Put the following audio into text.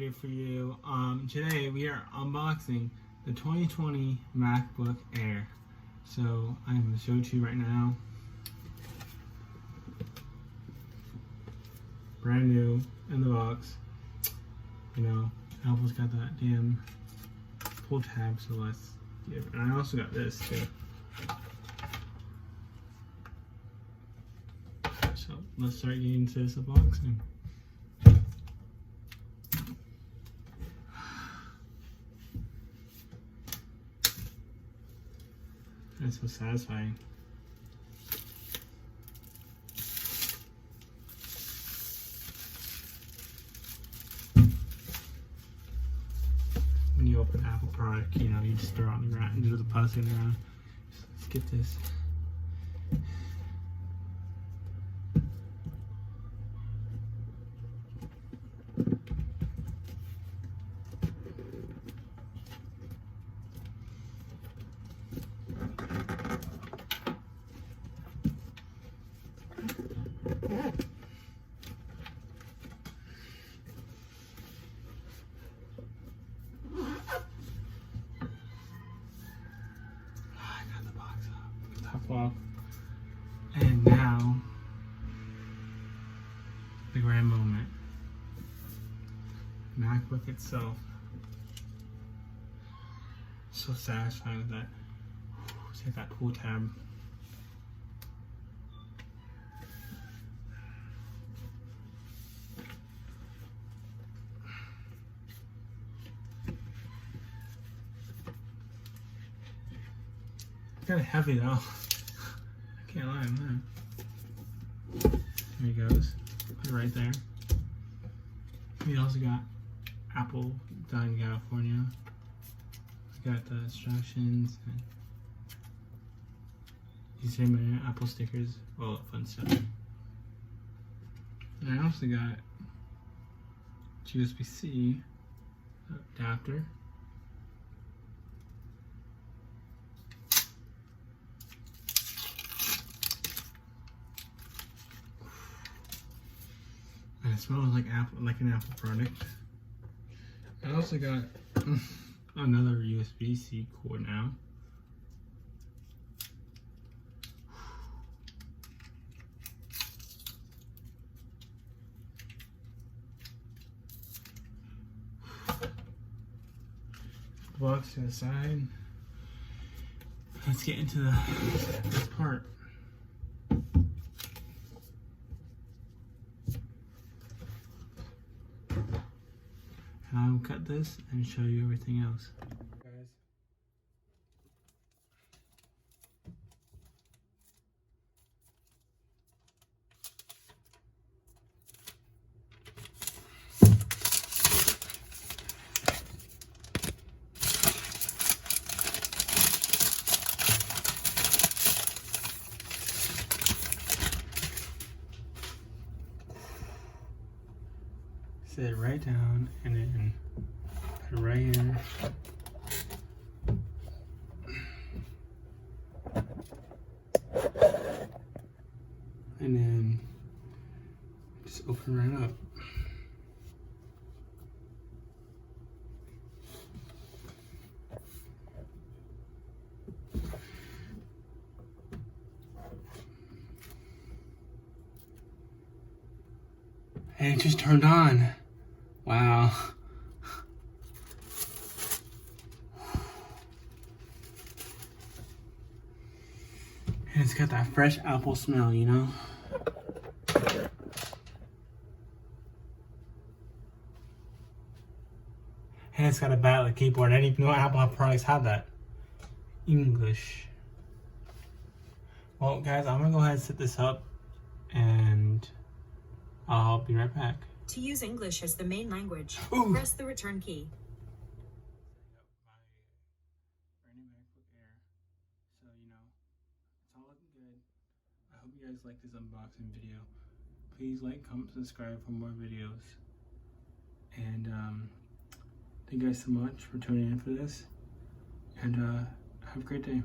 video for you. Today we are unboxing the 2020 MacBook Air. So I'm going to show it to you right now. Brand new in the box. You know, Apple's got that damn pull tab, so let's give it. And I also got this too. So let's start getting into this unboxing. That's so satisfying. When you open an Apple product, you know, you just throw it on the ground and do the puzzling around. So let's get this. Off. And now the grand moment. MacBook itself. So satisfying with that. Take that pull tab. It's kind of heavy though. Can't lie on that. There he goes. Put it right there. We also got Apple done in California. We got the instructions and these same Apple stickers, all that fun stuff. And I also got USB-C adapter. And it smells like an Apple product. I also got another USB-C cord now. Box to the side. Let's get into this part. And I'll cut this and show you everything else. Guys. Set it right down and then put it right here. And then just open right up. And it just turned on. Wow. And it's got that fresh apple smell, you know? And it's got a backlit keyboard. I didn't even know Apple products had that. English. Well, guys, I'm gonna go ahead and set this up and I'll be right back. To use English as the main language, press the return key. My brand new MacBook Air. So, you know, it's all looking good. I hope you guys like this unboxing video. Please like, comment, subscribe for more videos. And thank you guys so much for tuning in for this. And have a great day.